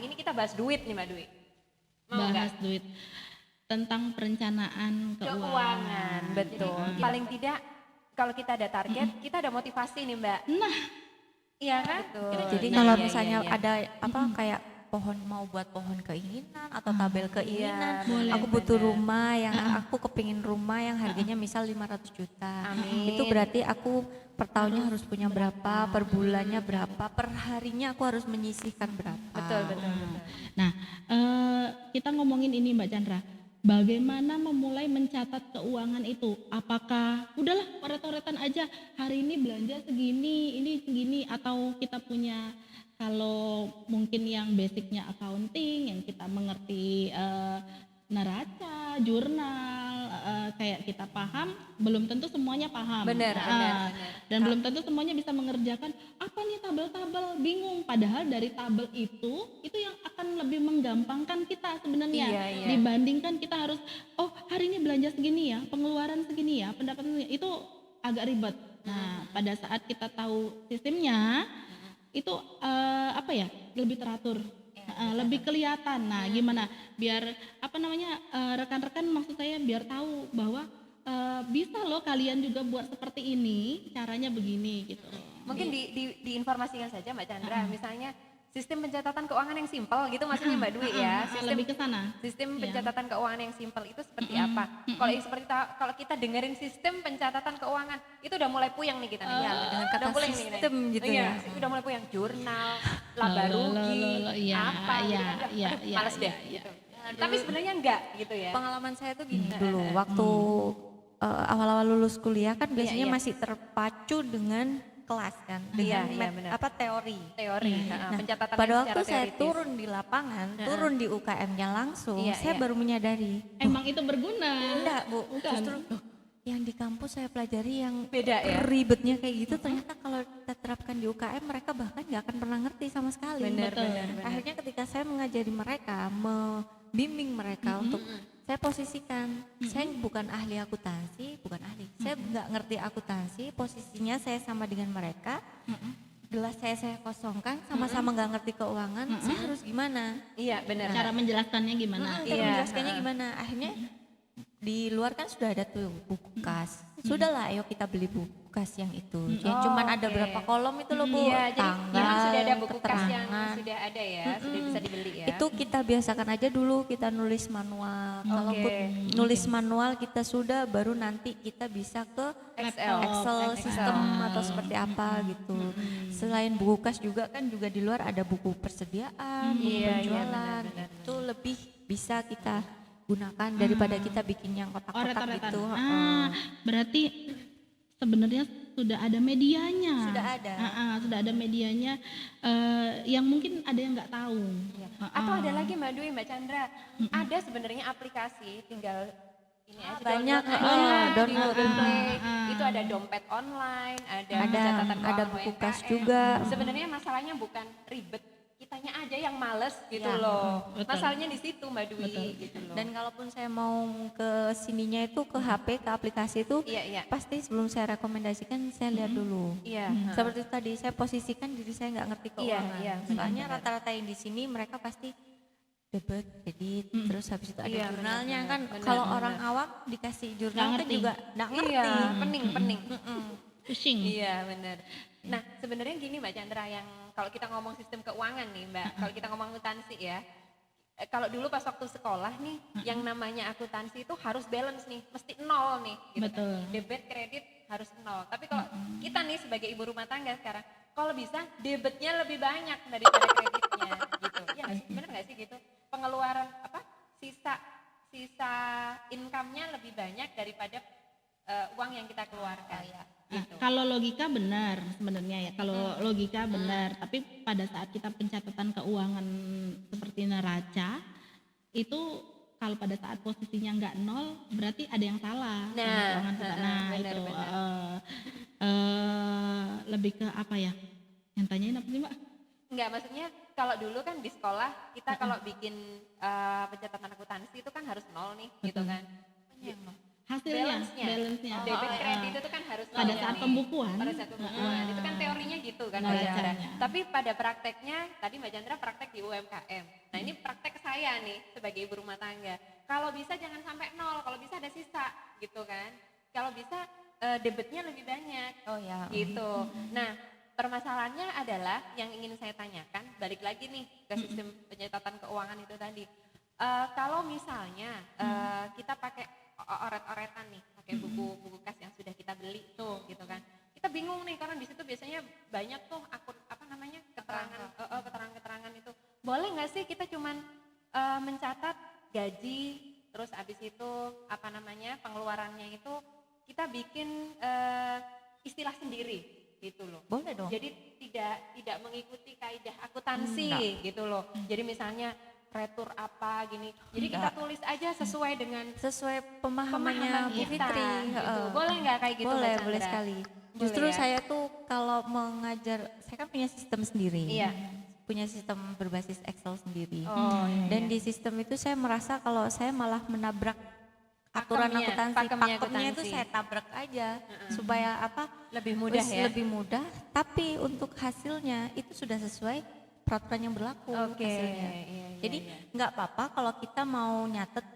hari ini kita bahas duit nih Mbak Dwi. Mau Bahas nggak? duit tentang perencanaan keuangan. Betul. Paling tidak kalau kita ada target, kita ada motivasi nih Mbak. Nah, Iya kan? Jadi Nah, kalau iya, misalnya iya, iya. ada apa kayak pohon mau buat pohon keinginan atau tabel keinginan, boleh, aku butuh bener. rumah yang aku kepingin rumah yang harganya misal 500 juta. Amin. Itu berarti aku per tahunnya harus punya berapa, per bulannya berapa, per harinya aku harus menyisihkan berapa. Betul, betul, betul. Nah, kita ngomongin ini Mbak Chandra. Bagaimana memulai mencatat keuangan itu? Apakah udahlah coret-coretan aja hari ini belanja segini, ini segini, atau kita punya kalau mungkin yang basicnya accounting, yang kita mengerti neraca, jurnal, kayak kita paham, belum tentu semuanya paham. Benar, benar. Dan belum tentu semuanya bisa mengerjakan apa nih tabel-tabel, bingung. Padahal dari tabel itu yang akan lebih menggampangkan kita sebenarnya. Iya, iya. Dibandingkan kita harus, oh hari ini belanja segini ya, pengeluaran segini ya, pendapatan segini, itu agak ribet. Nah, pada saat kita tahu sistemnya, itu apa ya, lebih teratur. Lebih kelihatan. Nah, gimana biar apa namanya rekan-rekan maksud saya biar tahu bahwa bisa loh kalian juga buat seperti ini, caranya begini gitu. Mungkin diinformasikan saja Mbak Chandra, misalnya sistem pencatatan keuangan yang simpel gitu maksudnya Mbak Dwi ya. Lebih ke sana. Sistem pencatatan keuangan yang simpel itu seperti apa? Kalau kita dengerin sistem pencatatan keuangan itu udah mulai puyeng nih kita nih. dengan kata Udah mulai nih, sistem nih. gitu Iya, ya. udah mulai puyeng jurnal, laba rugi, iya, apa iya, gitu kan. iya, Aduh, iya, males deh iya, gitu. Tapi sebenarnya enggak gitu ya. Pengalaman saya tuh gini dulu, waktu awal-awal lulus kuliah kan biasanya iya. masih terpacu dengan kelas kan, Iya, dengan benar. apa teori. Teori, pencatatan Pada waktu secara saya teoritis. turun di lapangan, turun di UKM-nya langsung, Iya, saya iya. baru menyadari, Emang itu berguna. enggak Bu, Bukan. justru yang di kampus saya pelajari yang Beda ya? ribetnya kayak gitu, ternyata kalau kita terapkan di UKM mereka bahkan nggak akan pernah ngerti sama sekali. Benar, Betul. benar, benar. Akhirnya ketika saya mengajari mereka, membimbing mereka untuk saya posisikan, saya bukan ahli akuntansi, bukan ahli, saya nggak ngerti akuntansi, posisinya saya sama dengan mereka, gelas saya kosongkan, sama-sama nggak ngerti keuangan, saya harus gimana? Iya, benar. Cara menjelaskannya gimana? Cara Iya, menjelaskannya gimana? Akhirnya di luar kan sudah ada tuh buku kas, sudahlah ayo kita beli buku kas yang itu, yang cuman ada oke. berapa kolom itu loh Bu, Iya, jadi memang sudah ada buku kas yang keterangan. sudah ada ya, sudah bisa dibeli ya. Itu kita biasakan aja dulu, kita nulis manual. Kalaupun nulis manual kita sudah, baru nanti kita bisa ke Excel sistem atau seperti apa gitu. Selain buku kas juga kan juga di luar ada buku persediaan, buku Iya, penjualan. benar. Itu lebih bisa kita gunakan daripada kita bikin yang kotak-kotak Oret-oretan. gitu. Berarti sebenarnya sudah ada medianya. Sudah ada. Sudah ada medianya yang mungkin ada yang nggak tahu. Atau ada lagi Mbak Dwi, Mbak Chandra, ada sebenarnya aplikasi, tinggal ini aja Banyak, download di download. Google Play. Itu ada dompet online, ada pencatatan ada keuangan buku kas UMKM. juga. Sebenarnya masalahnya bukan ribet, kitanya aja yang males gitu Iya, loh. betul. Masalahnya di situ Mbak Dwi gitu loh. Dan kalaupun saya mau ke sininya itu ke HP, ke aplikasi itu, Iya. pasti sebelum saya rekomendasikan saya lihat dulu. Iya. Seperti itu tadi saya posisikan diri saya nggak ngerti keuangan. Iya, Soalnya rata-rata yang di sini mereka pasti debit, kredit, terus habis itu ada Iya, jurnalnya benar, kan. benar, Kalau benar. orang awam dikasih jurnal kan ngerti. juga nggak ngerti. Iya, pening. Pusing. Iya benar. Nah sebenarnya gini Mbak Chandra, yang kalau kita ngomong sistem keuangan nih Mbak, kalau kita ngomong akuntansi ya, kalau dulu pas waktu sekolah nih, yang namanya akuntansi itu harus balance nih, mesti nol nih. Gitu Betul. Kan. Debit kredit harus nol. Tapi kalau kita nih sebagai ibu rumah tangga sekarang, kalau bisa debitnya lebih banyak daripada kreditnya gitu. Ya nggak sih? Bener nggak sih gitu? Pengeluaran apa? Sisa income-nya lebih banyak daripada uang yang kita keluarkan. Gitu. Kalau logika benar sebenarnya ya, kalau logika benar, tapi pada saat kita pencatatan keuangan seperti neraca itu kalau pada saat posisinya nggak nol berarti ada yang salah sama keuangan kita. benar, Itu benar. lebih ke apa ya? Yang tanyain apa sih Mbak? Enggak, maksudnya kalau dulu kan di sekolah kita kalau bikin pencatatan akuntansi itu kan harus nol nih gitu kan. hasilnya, balance-nya. balance-nya. Debit kredit itu kan harus Pada ada saat nih. pembukuan. Pada saat pembukuan. Itu kan teorinya gitu kan Mbak Chandra. Bacanya. Tapi pada prakteknya, tadi Mbak Chandra praktek di UMKM. Nah ini praktek saya nih sebagai ibu rumah tangga. Kalau bisa jangan sampai nol, kalau bisa ada sisa gitu kan. Kalau bisa debitnya lebih banyak Oh ya. gitu. Nah permasalahannya adalah yang ingin saya tanyakan, balik lagi nih ke sistem pencatatan keuangan itu tadi. Kalau misalnya kita pakai oret-oretan nih, pakai buku kas yang sudah kita beli tuh gitu kan. Kita bingung nih karena di situ biasanya banyak tuh akun apa namanya keterangan itu. Boleh nggak sih kita cuman mencatat gaji, terus abis itu apa namanya pengeluarannya itu kita bikin istilah sendiri gitu loh. Boleh dong. Jadi tidak mengikuti kaidah akuntansi gitu loh. Jadi misalnya retur apa gini. Jadi kita tulis aja sesuai dengan Sesuai pemahamannya Bu kita, Fitri. gitu. Boleh nggak kayak gitu Mbak Boleh, Chandra? boleh sekali. Boleh Justru ya? saya tuh kalau mengajar, saya kan punya sistem sendiri. Iya. Punya sistem berbasis Excel sendiri. Oh, iya, Dan iya. di sistem itu saya merasa kalau saya malah menabrak aturan Pakemnya, akuntansi, pakemnya pakemnya itu akuntansi. saya tabrak aja supaya apa? Lebih mudah Wis ya. Lebih mudah, tapi untuk hasilnya itu sudah sesuai peraturan yang berlaku Oke, hasilnya. iya, Jadi nggak apa-apa kalau kita mau nyatet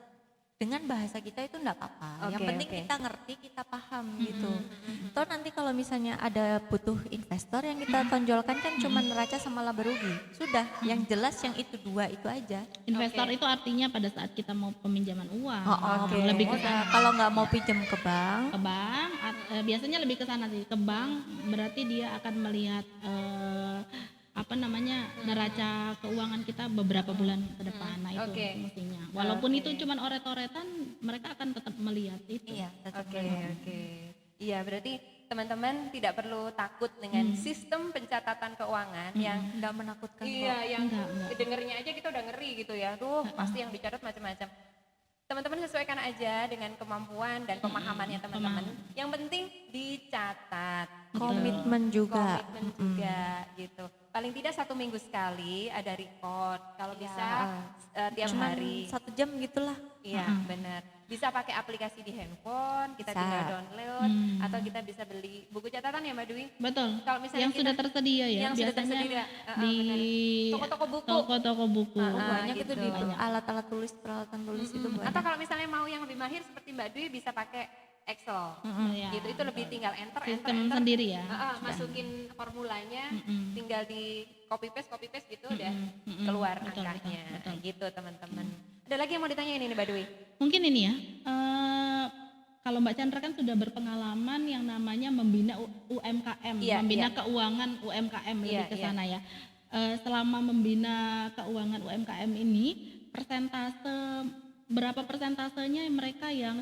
dengan bahasa kita itu nggak apa-apa. Yang Oke, penting oke. kita ngerti, kita paham gitu. Toh nanti kalau misalnya ada butuh investor yang kita tonjolkan kan cuma neraca sama laba rugi. Sudah, yang jelas yang itu dua itu aja. Investor itu artinya pada saat kita mau peminjaman uang, oke. lebih ke Udah, sana. kalau nggak mau pinjam ke bank, Ke bank, biasanya lebih ke sana sih. Ke bank berarti dia akan melihat apa namanya neraca keuangan kita beberapa bulan ke depan. Nah itu Oke. mestinya. Walaupun itu cuma oret-oretan, mereka akan tetap melihat itu. iya tetap Oke, oke. Iya, berarti teman-teman tidak perlu takut dengan sistem pencatatan keuangan yang nggak menakutkan iya, kok. yang Enggak. dengernya aja kita udah ngeri gitu ya. Duh, pasti yang dicatat macam-macam. Teman-teman sesuaikan aja dengan kemampuan dan pemahamannya teman-teman. Yang penting dicatat. Komitmen juga. Komitmen juga gitu. Paling tidak 1 minggu sekali ada record. Kalau bisa tiap Cuman hari. 1 jam gitulah. Iya, benar. Bisa pakai aplikasi di handphone, kita Bisa. tinggal download atau kita bisa beli buku catatan ya Mbak Dwi. Betul. Kalau misalnya Yang kita- sudah tersedia ya. yang sudah biasanya tersedia, di benar. Toko-toko buku. Toko-toko buku. Banyak gitu. itu di alat-alat tulis, peralatan tulis itu banyak. Atau kalau misalnya mau yang lebih mahir seperti Mbak Dwi bisa pakai Excel. Ya, Gitu itu lebih tinggal enter sistem sendiri ya. masukin formulanya, tinggal di copy paste gitu udah keluar Betul, angkanya. betul. Gitu teman-teman. Ada lagi yang mau ditanyain ini Mbak Dwi? Mungkin ini ya, kalau Mbak Chandra kan sudah berpengalaman yang namanya membina UMKM, Iya, membina iya. keuangan UMKM lebih Iya, ke iya. sana ya. Selama membina keuangan UMKM ini, berapa persentasenya mereka yang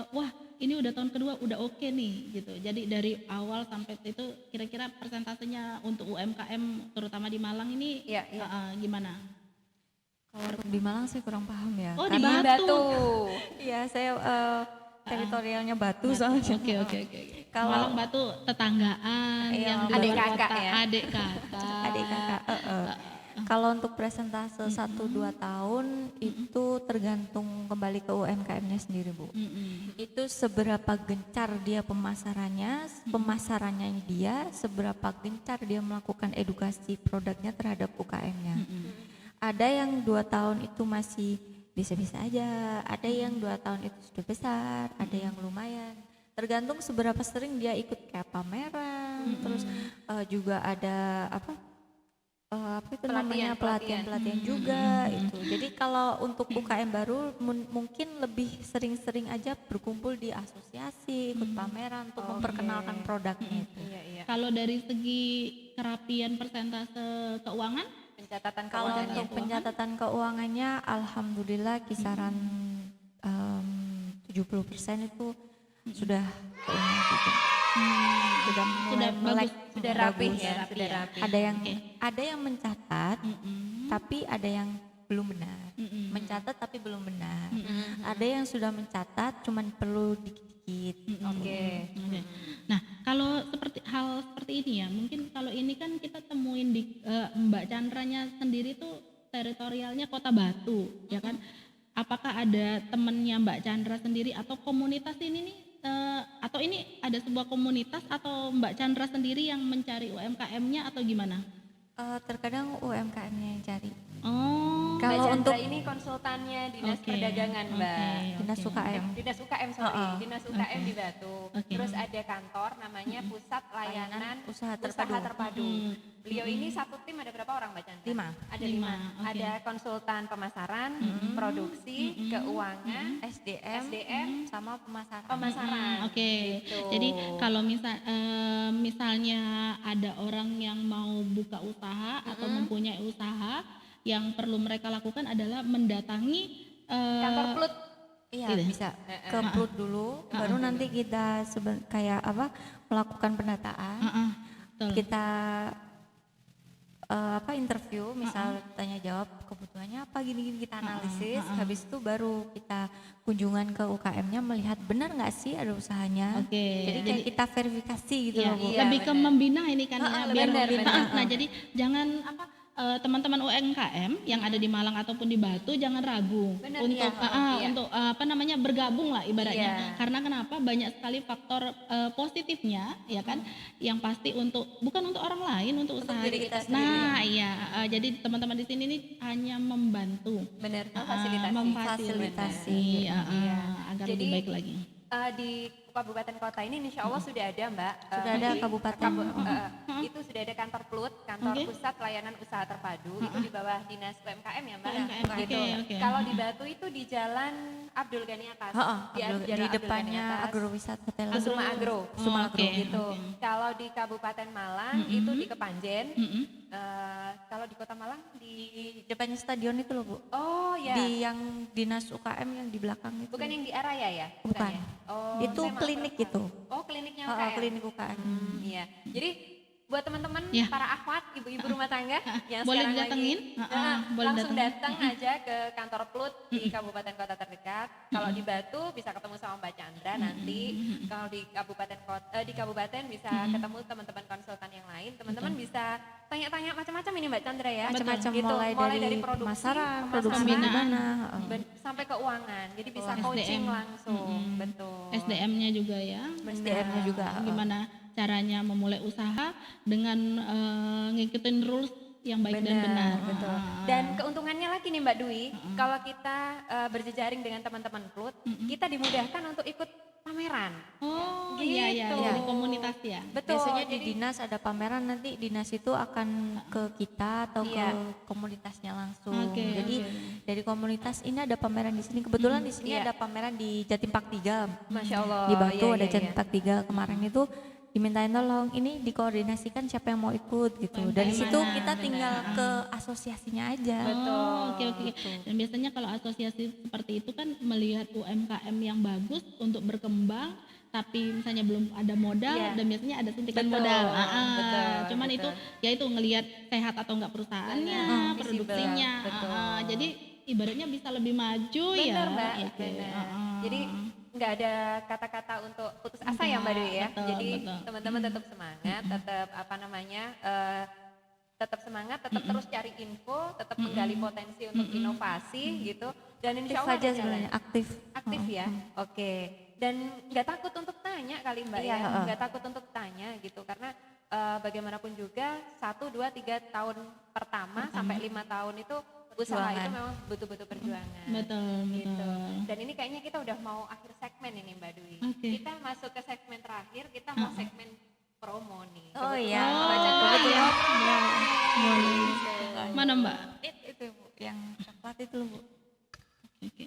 wah ini udah tahun kedua udah oke nih gitu. Jadi dari awal sampai itu kira-kira persentasenya untuk UMKM terutama di Malang ini Iya, iya. gimana? Kalau untuk di Malang saya kurang paham ya. Oh, di Karena- Batu. Iya, saya teritorialnya Batu soalnya. Oke. Kalau- Malang Batu tetanggaan Iya, yang di adik luar kakak kota, ya? adik kakak. adik kakak. Kalau untuk presentase 1-2 tahun itu tergantung kembali ke UMKM-nya sendiri, Bu. Itu seberapa gencar dia pemasarannya dia, seberapa gencar dia melakukan edukasi produknya terhadap UKM-nya. Ada yang 2 tahun itu masih bisa-bisa aja, ada yang 2 tahun itu sudah besar, ada yang lumayan. Tergantung seberapa sering dia ikut kayak pameran, terus juga ada Pelatihan, pelatihan juga itu. Jadi kalau untuk UKM baru mungkin lebih sering-sering aja berkumpul di asosiasi, ikut pameran untuk memperkenalkan produknya itu. Iya. Kalau dari segi kerapian persentase keuangan, Pencatatan Kalau keuangannya. untuk pencatatan keuangannya alhamdulillah kisaran 70% itu sudah keuangan juga. Sudah mulai melek, sudah rapi bagus. ya, sudah rapi. Ada yang mencatat tapi ada yang belum benar. Mencatat tapi belum benar. Ada yang sudah mencatat cuman perlu dikit-dikit. Oke. Oke. Nah, kalau hal seperti ini ya, mungkin kalau ini kan kita temuin di Mbak Chandranya sendiri tuh teritorialnya Kota Batu, ya kan? apakah ada temennya Mbak Chandra sendiri atau komunitas ini nih, atau ini ada sebuah komunitas atau Mbak Chandra sendiri yang mencari UMKM-nya atau gimana? Terkadang UMKM-nya yang cari. Oh, Mbak Kalau Chandra untuk ini konsultannya Dinas Oke, Perdagangan, Mbak. oke, Dinas oke. UKM. Dinas UKM, sorry. Heeh. Dinas UKM Oke. di Batu. Oke. Terus ada kantor namanya Pusat Layanan Usaha Terpadu. Terpadu. Beliau ini satu tim ada berapa orang, Mbak Chandra? 5. Ada Lima, 5. oke. Ada konsultan pemasaran, produksi, keuangan, SDM, Sama pemasaran. pemasaran. Oke, Gitu. jadi kalau misalnya ada orang yang mau buka usaha atau mempunyai usaha, yang perlu mereka lakukan adalah mendatangi Kantor Plut. Iya, Gitu. bisa ke Plut dulu, baru nanti kita kayak apa melakukan pendataan. betul. Kita interview, misal tanya jawab kebutuhannya apa gini-gini kita analisis, habis itu baru kita kunjungan ke UKM-nya melihat benar nggak sih ada usahanya. Oke, Jadi kayak kita verifikasi gitu Iya, loh Bu. Iya, lebih ke benar. membina ini kan ya, biar benar, benar. Nah, jadi jangan teman-teman UMKM yang ada di Malang ataupun di Batu jangan ragu Benar, untuk iya, iya. untuk bergabung lah ibaratnya. Iya. Karena kenapa? Banyak sekali faktor positifnya ya kan, yang pasti bukan untuk orang lain, untuk usaha. diri kita sendiri, Nah, iya, jadi teman-teman di sini nih hanya membantu. Benar, Ah, memfasilitasi. Memfasilitasi. Iya, Iya. agar Jadi, lebih baik lagi. Di kabupaten kota ini insya Allah sudah ada, Mbak. Sudah ada kabupaten. Itu sudah ada kantor Plut, kantor Oke. Pusat Layanan Usaha Terpadu, itu di bawah Dinas UMKM ya, Mbak. UMKM, Gitu. oke. Kalau di Batu itu di Jalan Abdul Ghani Atas. Di Jalan Abdul Ghani depannya Atas. agrowisata Hotel Kusuma Agro. Kusuma Agro, gitu. oke. Kalau di Kabupaten Malang itu di Kepanjen. Mm-mm. Kalau di Kota Malang di depannya stadion itu loh Bu. Oh ya. Di yang dinas UKM yang di belakang itu. Bukan yang di Araya ya? Bukan. ya? Oh, Itu saya malah klinik kurang gitu. tahu. Oh, kliniknya Oh, UKM. klinik UKM. Iya. Jadi buat teman-teman Ya. para akhwat, ibu-ibu rumah tangga yang Boleh sekarang didatengin? Boleh langsung datengin. datang aja ke kantor Plut di kabupaten kota terdekat. Kalau di Batu bisa ketemu sama Mbak Chandra nanti. Kalau di kabupaten bisa ketemu teman-teman konsultan yang lain. Teman-teman bisa tanya-tanya macam-macam ini Mbak Chandra ya. Macam-macam Gitu. mulai dari produksi, pemasaran, pemasaran, produksi gimana. sampai keuangan. Jadi bisa SDM. coaching langsung. Betul. SDM-nya juga ya. SDM-nya juga. Gimana caranya memulai usaha dengan ngikutin rules yang baik dan benar. Betul. Dan keuntungannya lagi nih Mbak Dwi, kalau kita berjejaring dengan teman-teman Plut, kita dimudahkan untuk ikut pameran. Oh Gitu. iya iya, jadi komunitas ya. Betul. Biasanya di jadi dinas ada pameran, nanti dinas itu akan ke kita atau Iya. ke komunitasnya langsung. Oke, Jadi oke. dari komunitas ini ada pameran di sini. Kebetulan di sini Iya. ada pameran di Jatim Park 3. Masya Allah. Di Batu iya, ada iya, Jatim iya. Park 3. Kemarin itu dimintain tolong, ini dikoordinasikan siapa yang mau ikut gitu. Dari situ Benar, kita tinggal benar. ke asosiasinya aja. Betul. Oh, oke oke. Dan biasanya kalau asosiasi seperti itu kan melihat UMKM yang bagus untuk berkembang, tapi misalnya belum ada modal Iya. dan biasanya ada suntikan Betul, modal. betul, Cuman betul. itu ya itu ngelihat sehat atau enggak perusahaannya, Benar, produksinya. visible, betul. Jadi ibaratnya bisa lebih maju ya. Benar Mbak, Oke, benar. Jadi nggak ada kata-kata untuk putus asa ya Mbak Dwi ya. Betul, Jadi betul. teman-teman tetap semangat, tetap tetap semangat, tetap terus cari info, tetap menggali potensi untuk inovasi gitu. Dan Aktif insya Allah aja berjalan. sebenarnya, aktif. Aktif ya, oke. Dan nggak takut untuk tanya kali Mbak Iya, ya, nggak takut untuk tanya gitu karena bagaimanapun juga 1, 2, 3 tahun pertama sampai 5 tahun itu usaha Perjuangan. itu memang butuh-butuh perjuangan. Betul, Gitu. betul. Dan ini kayaknya kita udah mau akhir segmen ini Mbak Dwi. Oke. Kita masuk ke segmen terakhir, kita mau segmen promo nih. Oh Kebetulan iya. Mbak Chandra iya. ya. Boleh. Mana Mbak? Itu Bu, yang coklat itu loh Bu. Oke.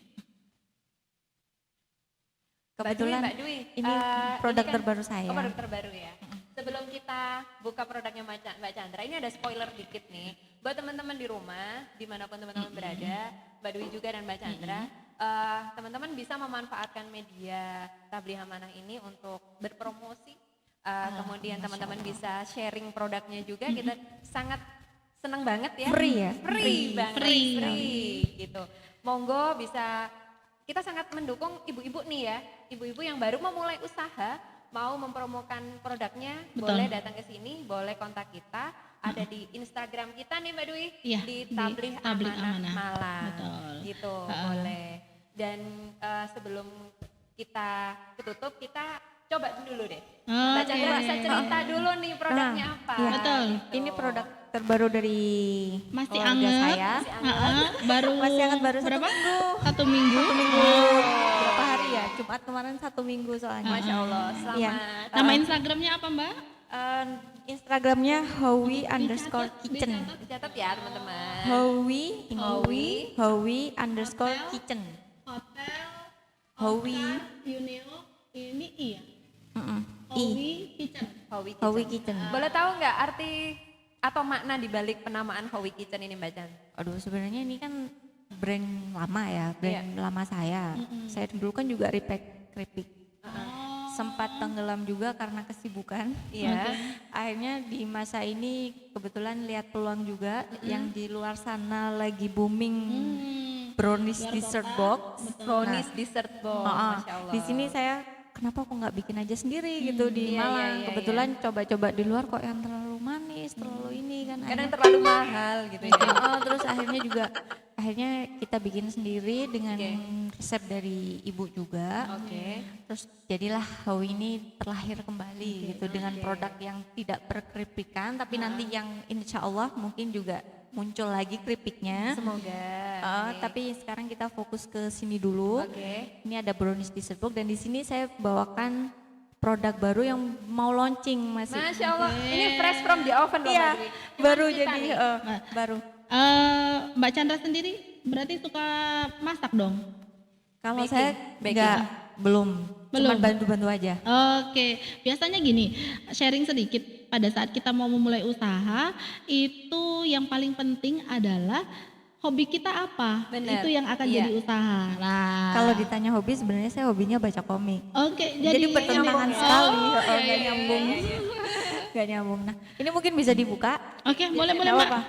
Kebetulan Mbak Dwi, ini produk terbaru saya. Oh, produk terbaru ya. Sebelum kita buka produknya Mbak Chandra, ini ada spoiler dikit nih. Buat teman-teman di rumah, dimanapun teman-teman berada, Mbak Dwi juga dan Mbak Chandra, teman-teman bisa memanfaatkan media Tabligh Amanah ini untuk berpromosi. Kemudian teman-teman bisa sharing produknya juga. Kita sangat senang banget ya. Free ya? Free banget. Free. Gitu. Monggo bisa, kita sangat mendukung ibu-ibu nih ya. Ibu-ibu yang baru memulai usaha, mau mempromokan produknya, Betul. boleh datang ke sini, boleh kontak kita, ada di Instagram kita nih Mbak Dwi, Iya, di di Tabligh Tabligh Amanah Amanah. Malang. Betul. Gitu, boleh. Dan sebelum kita tutup, kita coba dulu deh. Mbak Oke. Chandra bisa cerita dulu nih produknya apa. iya. Betul. gitu. Ini produk terbaru dari Masih keluarga anget. saya. Baru Masih anget, baru satu berapa? minggu. 1 minggu. Berapa hari ya? Jumat kemarin 1 minggu soalnya. Masya Allah, selamat. Iya. Nama Instagramnya apa Mbak? Instagramnya Howie_kitchen. Dicatat ya teman-teman. Howie_kitchen. Hotel Howie. Uneo ini iya. I. Howie Kitchen. Howie Kitchen. Boleh tahu nggak arti atau makna dibalik penamaan Howie Kitchen ini Mbak Chan? Aduh, sebenarnya ini kan brand lama ya, brand lama saya. Saya dulu kan juga repack keripik. Sempat tenggelam juga karena kesibukan. Iya. Akhirnya di masa ini kebetulan lihat peluang juga yang di luar sana lagi booming brownies dessert box. Brownies dessert box, Masya Allah. Di sini saya kenapa kok nggak bikin aja sendiri gitu di Iya, Malang. iya, Kebetulan coba-coba di luar kok yang terlalu manis, terlalu ini kan. Kadang terlalu mahal gitu ya. Terus akhirnya kita bikin sendiri dengan resep dari ibu juga. Oke. Terus jadilah Howie ini terlahir kembali gitu dengan produk yang tidak berkeripikan tapi nanti yang insya Allah mungkin juga muncul lagi keripiknya. Semoga. Tapi sekarang kita fokus ke sini dulu. Oke. Ini ada brownies dessert box dan di sini saya bawakan produk baru yang mau launching masih. Masya Allah, ini fresh from the oven loh Iya, Mbak Dwi. baru Teman kita jadi nih. baru. Mbak Chandra sendiri berarti suka masak dong? Kalau Baking, saya baking. enggak, belum. Cuma Belum. bantu-bantu aja. Oke, biasanya gini, sharing sedikit pada saat kita mau memulai usaha, itu yang paling penting adalah hobi kita apa, Bener, itu yang akan iya. jadi usaha. Nah, Kalau ditanya hobi sebenarnya saya hobinya baca komik. oke, Jadi bertentangan sekali, iya, nggak nyambung. Nggak nyambung. Nah, ini mungkin bisa dibuka. Oke, boleh Nggak Mbak. apa-apa.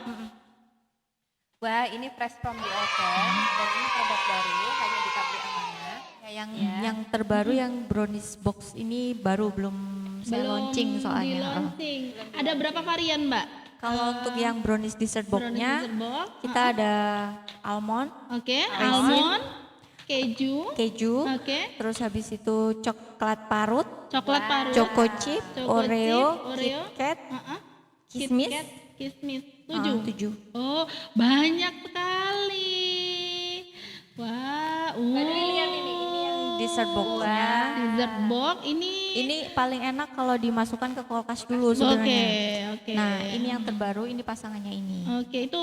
Wah, ini fresh from the oven dan ini produk baru hanya di Tabligh Amanah. Ya, yang terbaru yang brownies box ini baru belum saya launching Di soalnya. launching. Ada berapa varian Mbak? Kalau untuk yang brownies dessert Brownies box-nya dessert box. kita ada almond, Oke, almond, keju, oke. Terus habis itu coklat parut, coklat parut, choco chip, Choco Oreo, chip, Oreo, KitKat, KitKat, kismis, kismis, 7. Oh, banyak sekali. Wah, Mbak Dwi lihat ini yang Dessert box-nya. dessert box ini. Ini paling enak kalau dimasukkan ke kulkas dulu Oke, sebenarnya. oke. Nah, ini yang terbaru, ini pasangannya ini. Oke, itu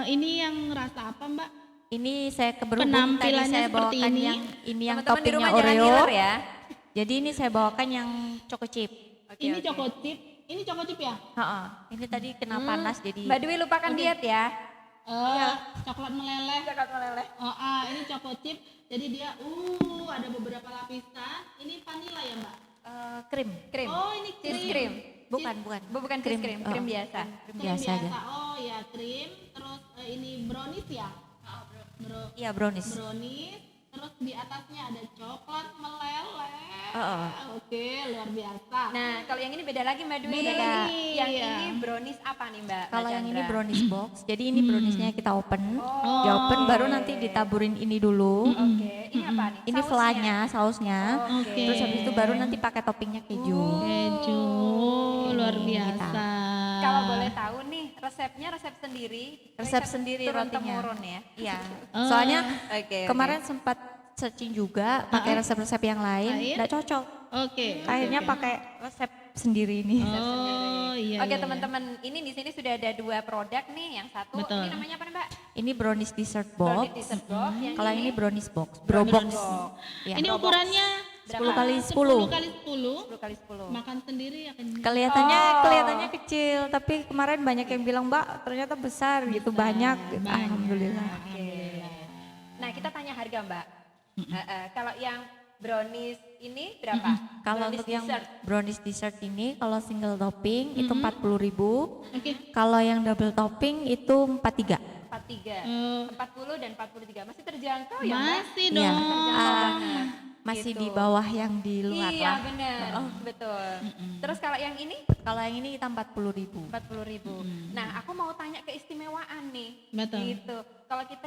ini yang rasa apa, Mbak? Ini saya keberhubung tadi Penampilannya saya seperti bawakan ini. yang teman-teman di toppingnya rumah jangan Oreo. ngiler ya. Jadi ini saya bawakan yang choco chip. Ini choco chip. Ini choco chip ya? Ini tadi kena panas jadi. Mbak Dwi lupakan diet ya. Coklat meleleh. Coklat meleleh. Ini choco chip. Jadi dia ada beberapa lapisan. Ini vanilla ya, Mbak? Krim. Krim. Oh, ini Cheese krim. krim. Bukan. Bukan cheese krim, krim biasa. Krim biasa aja. Oh ya, krim. Terus ini brownies ya? Iya, brownies. Brownies. Terus di atasnya ada coklat meleleh. Oke, luar biasa. Nah, kalau yang ini beda lagi Mbak Dwi. Beda lagi, Yang iya. ini brownies apa nih Mbak? Kalau Mbak yang ini Chandra? brownies box, jadi ini browniesnya kita open, di open baru nanti ditaburin ini dulu. Oke, ini apa nih? Ini Sausnya? flannya, sausnya. Oke. Terus habis itu baru nanti pakai toppingnya keju. Keju, luar biasa. Kalau boleh tahu nih, resepnya resep sendiri. Resep sendiri turun rotinya. temurun ya. Iya. Soalnya Oke. kemarin sempat searching juga pakai resep-resep yang lain, nggak cocok. Oke. Akhirnya pakai resep sendiri ini. Oh iya. Oke iya, teman-teman, ini di sini sudah ada 2 produk nih. Yang satu Betul. ini namanya apa nih Mbak? Ini brownies dessert Brownies box. dessert box. Yang Kalau ini brownies box, bro box. iya. Ya. Ini ukurannya 10 kali 10. 10 kali 10. 10 kali 10. Makan sendiri akan Kelihatannya kecil, tapi kemarin banyak yang bilang, "Mbak, ternyata besar gitu, banyak." Alhamdulillah. Nah kita tanya harga Mbak. Kalau yang brownies ini berapa? Kalau Brownies untuk yang dessert. brownies dessert ini kalau single topping itu 40.000. Oke. Kalau yang double topping itu 43. 43, 40 dan 43 masih terjangkau ya Mbak? Masih Iya. dong. masih gitu. di bawah yang di luar Iya lah. benar, betul. Terus kalau yang ini Kalau yang ini kita 40.000. 40.000. Nah, aku mau tanya keistimewaan nih. Betul. Gitu. Kalau kita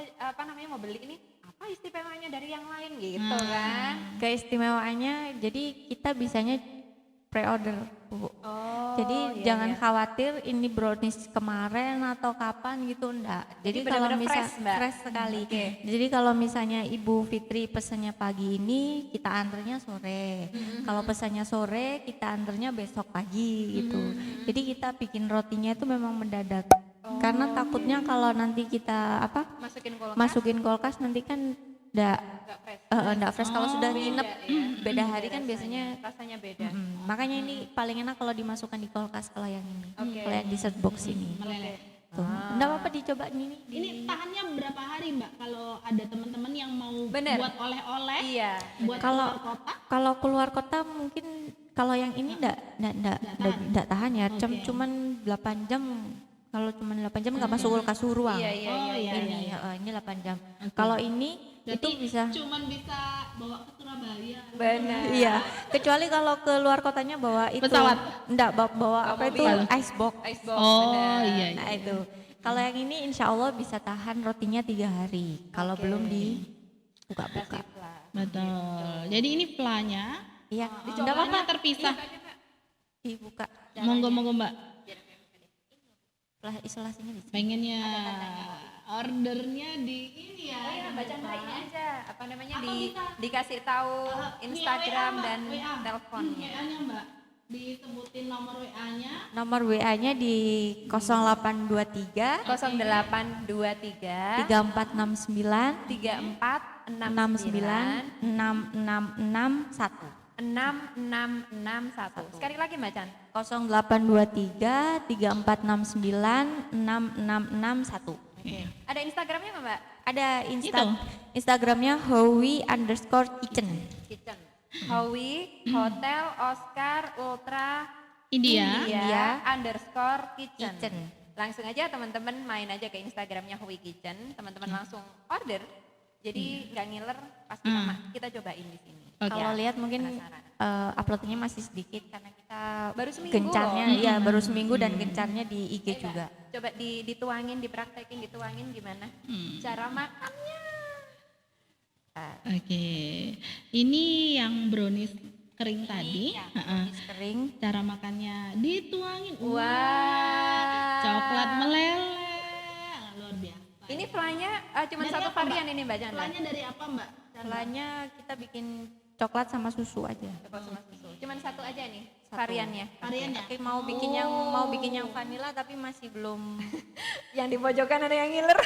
mau beli ini, apa istimewanya dari yang lain gitu kan? Keistimewaannya jadi kita bisanya pre-order, Bu. Oh, Jadi iya, jangan iya. khawatir ini brownies kemarin atau kapan gitu, enggak. Jadi kalau benar-benar misal fresh, Mbak? fresh sekali. Oke. Jadi kalau misalnya Ibu Fitri pesannya pagi ini, kita anternya sore. Kalau pesannya sore, kita anternya besok pagi gitu. Jadi kita bikin rotinya itu memang mendadak. Karena takutnya kalau nanti kita Masukin kulkas, masukin kulkas nanti kan enggak nggak fresh. enggak fresh. Kalau sudah nginep ya. beda hari Beda kan rasanya. biasanya Rasanya beda. makanya ini paling enak kalau dimasukkan di kulkas kalau yang ini. Oke. Kalau yang dessert box ini. Meleleh. Tuh. Enggak apa-apa dicoba ini. Ini tahannya berapa hari Mbak kalau ada teman-teman yang mau Bener. buat oleh-oleh Iya. buat Kalau- keluar kota? Kalau keluar kota mungkin kalau yang ini enggak tahan ya. Oke. Cuman 8 jam. Kalau cuma 8 jam enggak masuk kulkas suhu ruang. Iya, iya, Oh, iya, Ini iya. ini 8 jam. Kalau ini Berarti itu bisa cuman bisa bawa ke Surabaya. Benar. iya, kecuali kalau ke luar kotanya bawa itu. Pesawat? Enggak, bawa apa itu? mobil. Ice box. Icebox. Oh benar. iya. Nah itu. Kalau yang ini insya Allah bisa tahan rotinya 3 hari. Kalau Oke. belum dibuka-buka. Sip lah. Betul. Jadi ini planya Iya, enggak enggak apa-apa terpisah. dibuka. Monggo Mbak. Lah isolasinya bisa. Pengennya ordernya di ini ya. Oh iya, baca ini aja. Apa namanya Apa bisa? dikasih tahu Instagram WA, Mbak, dan WA. teleponnya. WA-nya Mbak. Disebutin nomor WA-nya. Nomor WA-nya di 0823 0823 3469 3469 6661. 6661. Sekali lagi Mbak Chan. 0823 3469 6661. Ada Instagramnya nggak Mbak? Ada Itu. Instagramnya Howie_kitchen. Kitchen. Howie Hotel Oscar Ultra India. India _kitchen. Kitchen. Langsung aja teman-teman main aja ke Instagramnya Howie Kitchen. Teman-teman langsung order. Jadi nggak ngiler pas kita cobain di sini. Oke. Kalau lihat mungkin penasaran. uploadnya masih sedikit karena kita Baru seminggu gencarnya loh. ya baru seminggu dan gencarnya di IG juga. Coba dituangin, dipraktekin, dituangin gimana cara makannya. Oke. Ini yang brownies kering tadi. Ya, Heeh. brownies kering. Cara makannya dituangin. Wah. Coklat meleleh. Luar biasa. Ini flanya cuma Dari satu apa, varian Mbak? ini Mbak Chandra. Planya dari apa Mbak? Caranya kita bikin coklat sama susu aja. Coklat sama susu. Cuman satu aja nih Satu. variannya. Variannya. Oke, mau bikin yang vanilla tapi masih belum Yang di pojokan ada yang ngiler.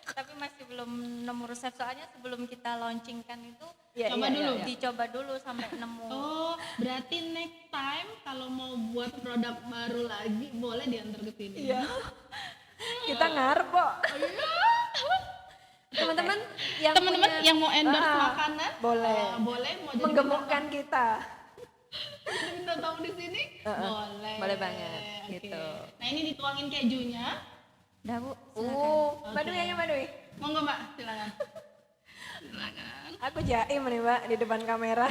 tapi masih belum nemu resep soalnya sebelum kita launchingkan itu Iya, Coba dulu. dicoba dulu sampai nemu. Oh, berarti next time kalau mau buat produk baru lagi boleh diantar ke sini. Iya. Kita ngarep kok. Teman-teman yang Teman-teman punya- yang mau endorse Ah, makanan boleh. boleh mau jadi menggemukkan kita. bintang tamu di sini boleh. Boleh banget, Oke. gitu. Nah ini dituangin kejunya. Udah Bu, Mbak Dwi aja Mbak Dwi. Monggo Mbak, silakan. Silakan. Aku jaim nih Mbak di depan kamera.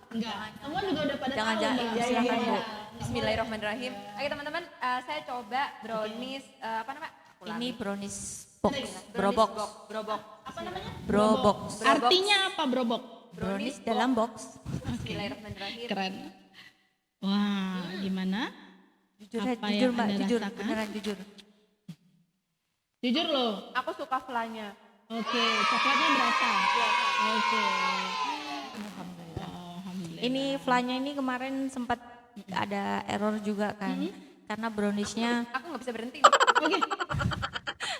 Enggak, semua juga udah pada Jangan tahu jaim, Mbak. Iya, silakan, iya, Bu. iya. Bismillahirrahmanirrahim. Oke teman-teman, saya coba brownies apa nama? Aku ini lagi. brownies box, Brownies brobox. Brobok. Apa namanya? Brobox. Artinya apa brobok? Brownies dalam box. Bismillahirrahmanirrahim. Keren. Wah, gimana? Jujur, Apa jujur yang Mbak, Anda jujur, rasakan? beneran jujur. Jujur loh. Aku suka flanya. Oke, coklatnya berasa. Iya, Oke. Alhamdulillah. Alhamdulillah. Ini flanya ini kemarin sempat ada error juga kan. Karena browniesnya Aku nggak bisa berhenti. Oke.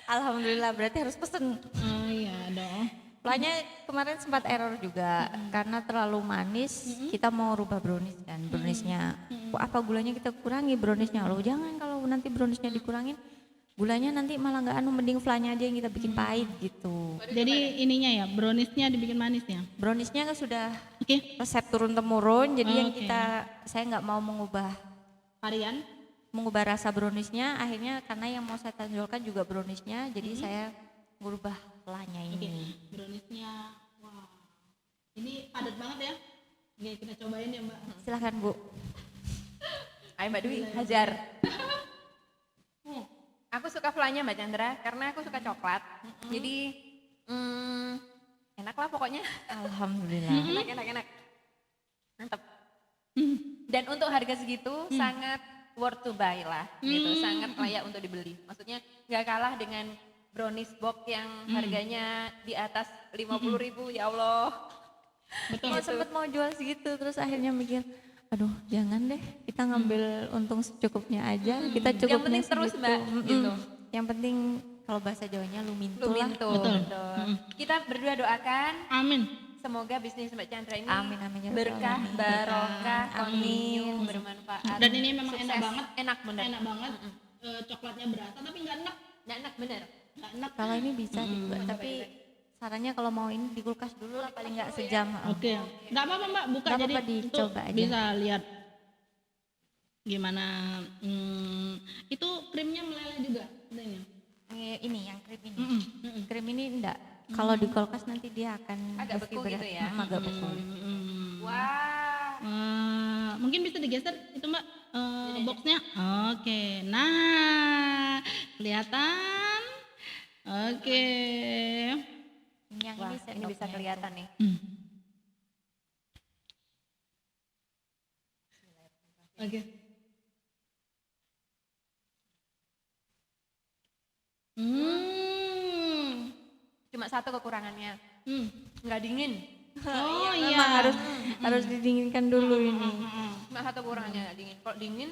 alhamdulillah berarti harus pesen. Oh iya dong. Flanya kemarin sempat error juga karena terlalu manis. Kita mau rubah brownies kan, browniesnya. Apa gulanya kita kurangi browniesnya? Loh jangan kalau nanti browniesnya dikurangin, gulanya nanti malah nggak mending flanya aja yang kita bikin pahit gitu. Jadi ininya ya, browniesnya dibikin manis ya. Browniesnya kan sudah Oke. resep turun temurun, jadi yang Oke. saya nggak mau mengubah Varian. rasa browniesnya. Akhirnya karena yang mau saya tonjolkan juga browniesnya, jadi saya merubah flanya Oke. ini. Browniesnya wah. Ini padat banget ya. Nih kita cobain ya Mbak. Silahkan Bu. Ayo Mbak Dwi, hajar. Aku suka flanya Mbak Chandra karena aku suka coklat. Jadi enak lah pokoknya. Alhamdulillah. Enak. Mantap. Dan untuk harga segitu sangat worth to buy lah gitu, sangat layak untuk dibeli. Maksudnya nggak kalah dengan brownies box yang harganya di atas 50.000, ya Allah. Mau sempet mau jual segitu terus akhirnya mikir, aduh jangan deh, kita ngambil untung secukupnya aja, kita Yang cukupnya penting terus segitu. Mbak, gitu. Yang penting kalau bahasa Jawanya lumintu lah. Lumintu, Betul. betul. Kita berdua doakan Amin. semoga bisnis Mbak Chandra ini Amin, amin, ya berkah, Rabbal alamin. barokah, Amin. kontinu, bermanfaat. Dan ini memang enak sukses. banget. Enak bener. Enak banget. Coklatnya berasa tapi nggak enak. Nggak enak bener. Nggak enak. Kalau ini bisa dibuat, tapi sarannya kalau mau ini di kulkas dulu lah paling nggak sejam. Oke. Nggak apa-apa Mbak, buka Nggak jadi apa-apa, untuk dicoba aja. bisa lihat gimana. Itu krimnya meleleh juga sebenarnya. Ini yang krim ini. Krim ini enggak. Kalau di kulkas nanti dia akan Agak pasti beku berat. gitu ya? Agak beku. Wah. Mungkin bisa digeser itu Mbak boxnya. Oke, nah kelihatan. Oke. Ini yang Wah, ini ini bisa sendoknya. kelihatan nih. Oke. Cuma satu kekurangannya, Hmm. nggak dingin. Oh iya. Memang harus didinginkan dulu ini. Cuma satu kekurangannya nggak dingin. Kalau dingin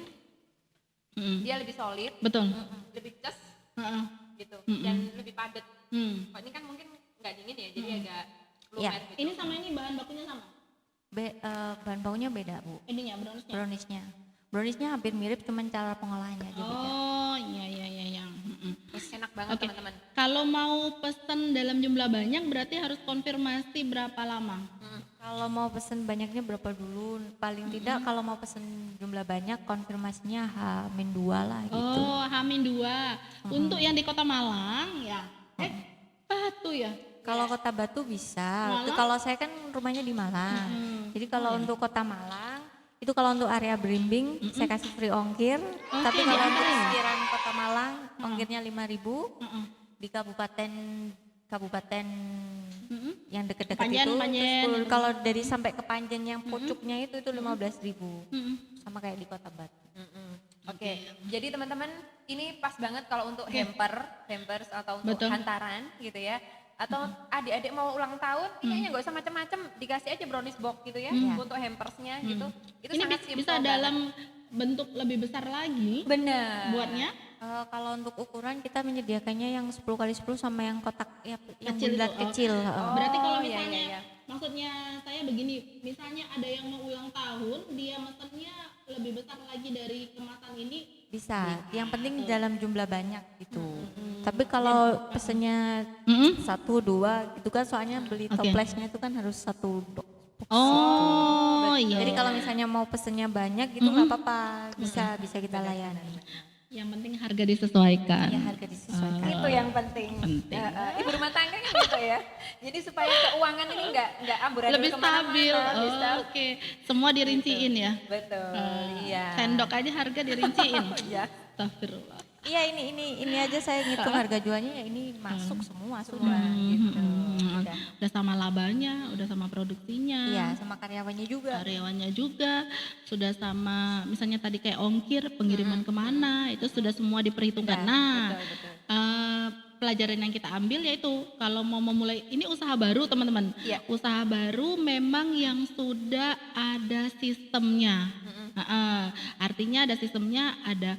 dia lebih solid, Betul. lebih ces Heeh. gitu, dan lebih padat. Hmm. Kalau ini kan mungkin nggak dingin ya, jadi agak Iya. lumer gitu. Ini sama ini bahan bakunya sama. Bahan bakunya beda Bu. Ininya browniesnya. Browniesnya. Browniesnya hampir mirip, cuman cara pengolahannya aja beda. Oh iya. Enak banget Oke. teman-teman. Kalau mau pesen dalam jumlah banyak berarti harus konfirmasi berapa lama? Kalau mau pesen banyaknya berapa dulu? Paling tidak kalau mau pesen jumlah banyak konfirmasinya H-2 lah gitu. Oh, H-2. Untuk yang di Kota Malang ya. Batu ya. Kalau Kota Batu bisa. Malang? Itu kalau saya kan rumahnya di Malang. Jadi kalau untuk Kota Malang itu kalau untuk area Berimbing saya kasih free ongkir. Tapi kalau untuk dianterin. sekitaran Kota Malang ongkirnya 5.000. Di kabupaten yang deket-deket Panjen, itu. Panjen. Terus kalau dari sampai ke Panjen yang pucuknya itu 15.000. Sama kayak di Kota Batu. Oke, jadi teman-teman ini pas banget kalau untuk hampers atau untuk Betul. hantaran gitu ya. Atau adik-adik mau ulang tahun, kayaknya nggak usah macam-macam, dikasih aja brownies box gitu ya untuk hampersnya gitu. Itu Ini sangat bisa simple dalam bentuk lebih besar lagi benar. buatnya. Kalau untuk ukuran kita menyediakannya yang 10x10 sama yang kotak yang Kecil bulat itu, oh. kecil. Berarti kalau iya, misalnya, iya. maksudnya saya begini, misalnya ada yang mau ulang tahun, dia mesennya lebih besar lagi dari kemasan ini. Bisa. Yang penting dalam jumlah banyak gitu. Tapi kalau pesennya 1, 2 gitu kan soalnya beli Oke. toplesnya itu kan harus 1 box. Oh iya. Jadi kalau misalnya mau pesennya banyak gitu nggak apa-apa, bisa kita layani. Yang penting harga disesuaikan. Ya harga disesuaikan. Itu yang penting. Penting. Ibu rumah tangga kan gitu ya. Jadi supaya keuangan ini nggak amburadul Lebih kemana-mana, stabil. lebih Oh, stabil. Oke, semua dirinciin ya. Betul, iya. Sendok aja harga dirinciin. Iya. Astagfirullah. Iya ini aja saya ngitung harga jualnya ya ini masuk semua sudah gitu. Udah sama labanya, udah sama produksinya. Iya sama karyawannya juga. Karyawannya juga sudah sama, misalnya tadi kayak ongkir, pengiriman kemana, itu sudah semua diperhitungkan. Nah, pelajaran yang kita ambil yaitu kalau mau memulai, ini usaha baru teman-teman. Iya. Usaha baru memang yang sudah ada sistemnya. Artinya ada sistemnya, ada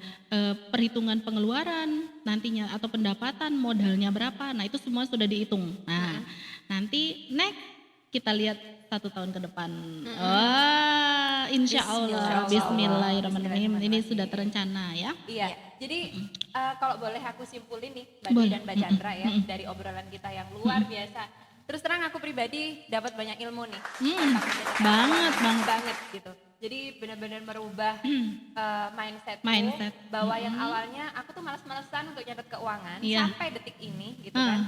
perhitungan pengeluaran nantinya atau pendapatan modalnya berapa. Nah itu semua sudah dihitung. Nah nanti next kita lihat 1 tahun ke depan. Wah, insya Allah, Bismillahirrahmanirrahim. Ini sudah terencana ya. Iya, jadi kalau boleh aku simpulin nih Mbak Dwi dan Mbak Chandra ya, dari obrolan kita yang luar biasa. Terus terang aku pribadi dapat banyak ilmu nih. Banget gitu. Jadi benar-benar merubah mindset bahwa yang awalnya aku tuh malas-malesan untuk nyatet keuangan Iya. sampai detik ini gitu kan.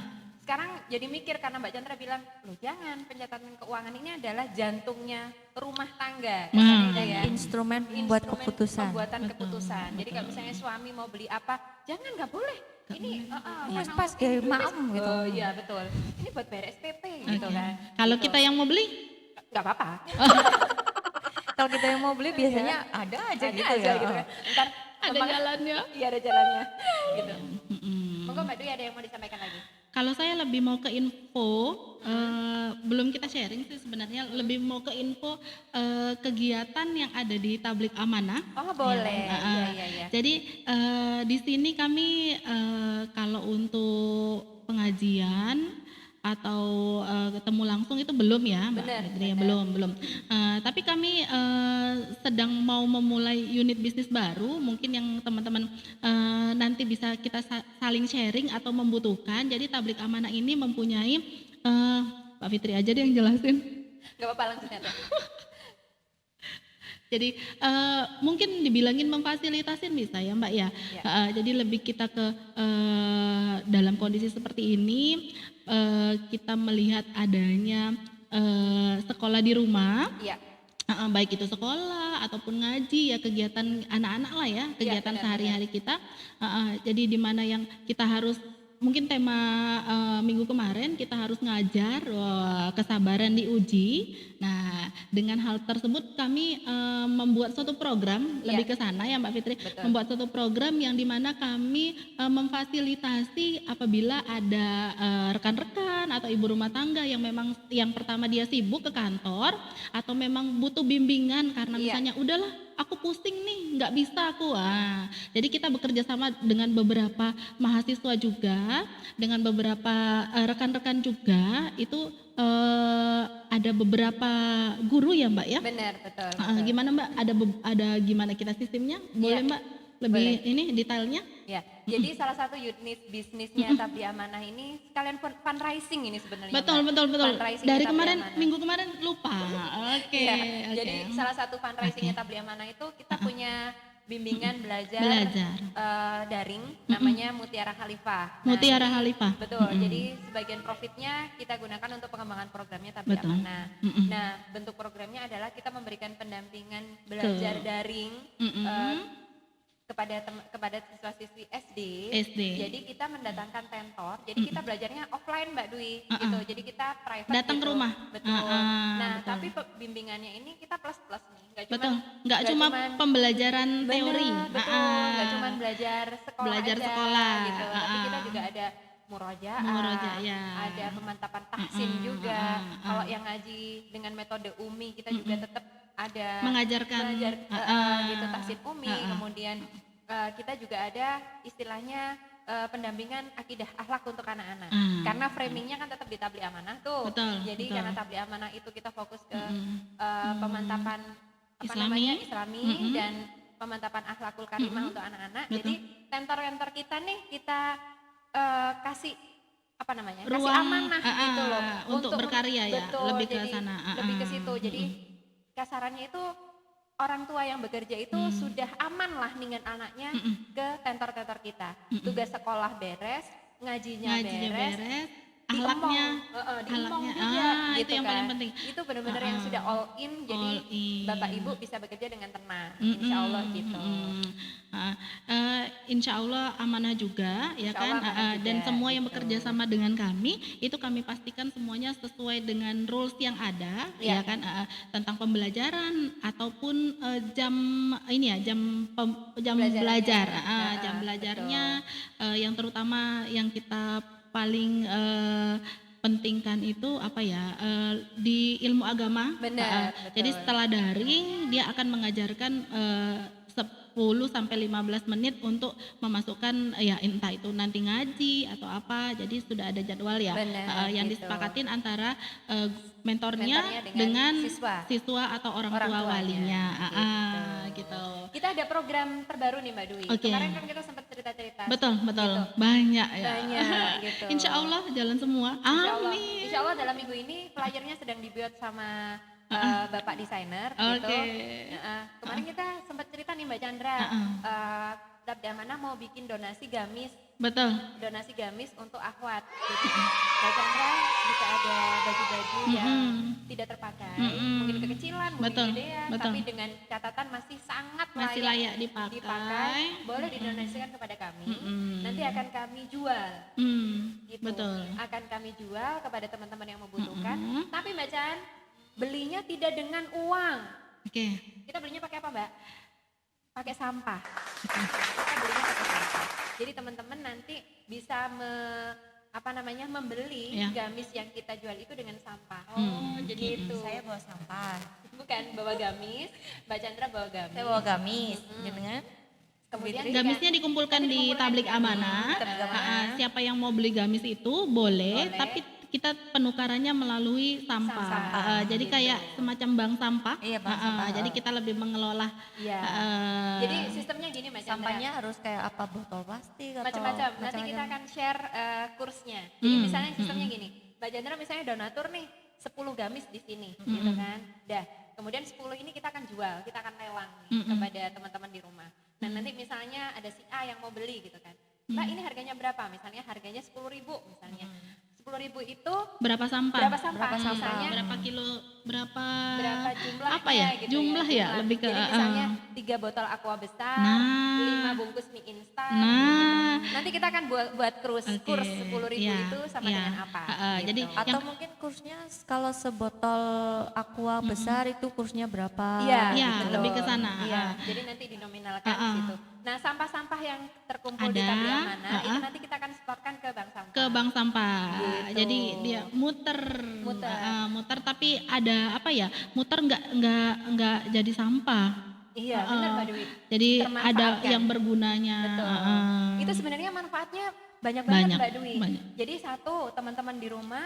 sekarang jadi mikir karena Mbak Chandra bilang, loh jangan, pencatatan keuangan ini adalah jantungnya rumah tangga. Nah, Gitu ya. Instrumen membuat Instrumen keputusan. pembuatan Betul, keputusan. Jadi kalau misalnya suami mau beli apa, jangan, nggak boleh. Ini Wes karena pas ini kayak duit maem pas- gitu. Oh iya betul. Ini buat bayar SPP gitu kan. Kalau Gitu. kita yang mau beli, nggak apa-apa. Kalau kita yang mau beli biasanya ada aja Ada gitu aja ya. gitu kan. Ntar ada memang- jalannya. Iya ada jalannya. Gitu. Mm-mm. Monggo Mbak Dwi ada yang mau disampaikan lagi? Kalau saya lebih mau ke info, belum kita sharing sih sebenarnya, lebih mau ke info kegiatan yang ada di Tablik Amanah. Oh boleh. Ya, Iya. Jadi di sini kami kalau untuk pengajian atau ketemu langsung itu belum ya, Mbak Benar, Fitri, ya, benar. belum. Tapi kami sedang mau memulai unit bisnis baru, mungkin yang teman-teman nanti bisa kita saling sharing atau membutuhkan. Jadi Tablik Amanah ini mempunyai Pak Fitri aja deh yang jelasin. Nggak apa-apa langsung aja. Jadi mungkin dibilangin memfasilitasin bisa ya Mbak ya. Ya. Jadi lebih kita ke dalam kondisi seperti ini kita melihat adanya sekolah di rumah, Iya. baik itu sekolah ataupun ngaji ya, kegiatan anak-anak lah ya, kegiatan benar, sehari-hari kita. Jadi di mana yang kita harus, mungkin tema minggu kemarin kita harus ngajar, kesabaran diuji. Nah, dengan hal tersebut kami membuat suatu program Iya. lebih ke sana ya Mbak Fitri, Betul. membuat suatu program yang dimana kami memfasilitasi apabila ada rekan-rekan atau ibu rumah tangga yang memang yang pertama dia sibuk ke kantor atau memang butuh bimbingan karena Iya. misalnya udahlah aku pusing nih, nggak bisa aku. Jadi kita bekerja sama dengan beberapa mahasiswa juga, dengan beberapa rekan-rekan juga. Itu ada beberapa guru ya Mbak ya. Benar, betul. Gimana Mbak? Ada gimana kita sistemnya? Boleh Iya. Mbak? Lebih ini detailnya? Ya, jadi salah satu unit bisnisnya Tabli Amanah ini sekalian fundraising ini sebenarnya. Betul. Mbak. Fundraising Dari Tabli kemarin, Amanah. minggu kemarin lupa. Oke. Iya, oke. jadi salah satu fundraisingnya Tabli Amanah itu kita punya bimbingan belajar, Belajar. daring namanya Mutiara Khalifah. Mutiara ini- Khalifah. Betul. Jadi sebagian profitnya kita gunakan untuk pengembangan programnya Tabli Betul. Amanah. Nah, bentuk programnya adalah kita memberikan pendampingan belajar daring kepada siswa-siswi SD. Jadi kita mendatangkan tentor. Jadi kita belajarnya offline Mbak Dwi gitu. Jadi kita private Datang ke gitu. rumah. Betul. Nah, betul. tapi bimbingannya ini kita plus-plus nih. Betul. Nggak cuma pembelajaran teori. Betul. Nggak cuma belajar sekolah Belajar aja, sekolah. gitu. Tapi kita juga ada murojaah, Murojaah. ada pemantapan tahsin juga. Kalau yang ngaji dengan metode Umi kita juga tetap ada Mengajarkan. belajar gitu tahsin Umi. Kemudian kita juga ada istilahnya pendampingan akidah akhlak untuk anak-anak. Karena framingnya kan tetap di Tabli Amanah tuh. Betul, Jadi betul. karena Tabli Amanah itu kita fokus ke pemantapan Islami. Islami dan pemantapan akhlakul karimah untuk anak-anak. Betul. Jadi tentor-tentor kita nih kita kasih kasih Ruang, amanah gitu loh untuk berkarya ya, betul, lebih ke jadi sana. lebih ke situ. Jadi kasarannya itu orang tua yang bekerja itu sudah aman lah dengan anaknya ke tentor-tentor kita. Tugas sekolah beres, ngajinya beres, akhlaknya, diemong akhlaknya. juga gitu Itu yang kan. paling penting. Itu benar-benar yang sudah all in, jadi All in. Bapak Ibu bisa bekerja dengan tenang, insya Allah gitu. Insya Allah amanah juga ya Insya kan. Allah amanah juga, Dan semua yang gitu. bekerja sama dengan kami itu kami pastikan semuanya sesuai dengan rules yang ada Iya. ya kan. Tentang pembelajaran ataupun jam ini ya, jam Belajarannya. belajar. Heeh, Jam belajarnya yang terutama yang kita paling pentingkan itu apa ya, di ilmu agama. Benar, Jadi betul. setelah daring dia akan mengajarkan 10 sampai 15 menit untuk memasukkan ya entah itu nanti ngaji atau apa. Jadi sudah ada jadwal ya, Benar, yang gitu. disepakatin antara mentornya Mentornya dengan dengan siswa atau orang tua tuanya, walinya. gitu. Gitu. Kita ada program terbaru nih Mbak Dwi. Oke. Kemarin kan kita sempat cerita-cerita. Betul, Gitu. banyak ya. Banyak gitu. Insya Allah jalan semua. Insya Allah, Amin. insya Allah dalam minggu ini flyernya sedang dibuat sama Bapak desainer gitu. Oke. Kemarin kita sempat cerita nih Mbak Chandra, Tabdi Amanah mau bikin donasi gamis Betul. donasi gamis untuk akhwat. Jadi Mbak Chandra jika ada baju-baju yang tidak terpakai, mungkin kekecilan, mungkin Betul, gedean, betul. tapi dengan catatan masih sangat Masih layak dipakai. boleh didonasikan kepada kami. Nanti akan kami jual. Gitu. Betul. Akan kami jual kepada teman-teman yang membutuhkan. Tapi Mbak Chan, belinya tidak dengan uang. Oke. Kita belinya pakai apa, Mbak? Pakai sampah. Kita belinya pakai sampah. Jadi teman-teman nanti bisa membeli Ya. gamis yang kita jual itu dengan sampah. Jadi gitu. saya bawa sampah, Bukan bawa gamis, Mbak Chandra bawa gamis. saya bawa gamis, dengan Kemudian Gamisnya dikumpulkan nanti di dikumpulkan tablik di amanah. Tablik amanah. Siapa yang mau beli gamis itu boleh, Boleh. tapi kita penukarannya melalui sampah. Sampah, Jadi gitu. kayak semacam bank sampah. Iya, bank sampah. Jadi kita lebih mengelola. Iya. eh, Jadi sistemnya gini Mbak Chandra. sampahnya harus kayak apa, botol plastik atau Macam-macam. Nanti kita akan share kursnya. Jadi misalnya sistemnya gini, Mbak Chandra misalnya donatur nih 10 gamis di sini, gitu kan. Dah, kemudian 10 ini kita akan jual, kita akan lelang nih kepada teman-teman di rumah. Nah nanti misalnya ada si A yang mau beli gitu kan. Mbak ini harganya berapa? Misalnya harganya 10.000 misalnya. 10.000 itu berapa sampah? berapa sampah? Misalnya Berapa kilo? Berapa jumlahnya apa ya? gitu Jumlah ya, lebih ke Jadi misalnya 3 botol aqua besar, Nah. 5 bungkus mie instan. Nah. gitu. Nanti kita akan buat kurs Oke. 10.000 Iya, itu sama iya. dengan apa? Jadi gitu. atau mungkin kursnya kalau sebotol aqua besar itu kursnya berapa? Iya, Iya, betul. lebih ke sana. Iya, jadi nanti dinominalkan di situ. Nah, sampah-sampah yang terkumpul di Ada, tablik amanah itu nanti kita akan setorkan ke bank sampah. ke bank sampah. Gitu. Jadi dia muter, Muter. muter tapi ada apa ya? Muter nggak jadi sampah. Iya, benar Mbak Dwi. Jadi ada Termanfaatkan. yang bergunanya. Betul. Itu sebenarnya manfaatnya banyak banget Banyak, Mbak Dwi. banyak. Jadi satu, teman-teman di rumah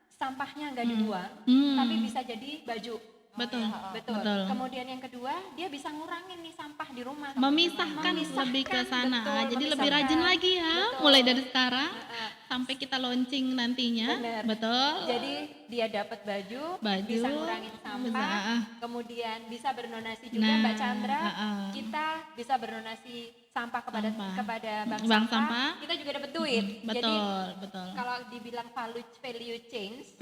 sampahnya nggak dibuang, Hmm. tapi bisa jadi baju. Betul, Betul. betul. Kemudian yang kedua, dia bisa ngurangin nih sampah di rumah. Memisahkan lebih ke sana. betul, Jadi lebih memisahkan. rajin lagi ya, Betul. mulai dari sekarang sampai kita launching nantinya. Bener. Betul. Jadi dia dapat baju, Baju, bisa ngurangin sampah, bisa, kemudian bisa berdonasi juga Nah, Mbak Chandra. Kita bisa berdonasi sampah kepada bank, Bank sampah. sampah. Kita juga dapat duit. Jadi Betul, betul. kalau dibilang value change,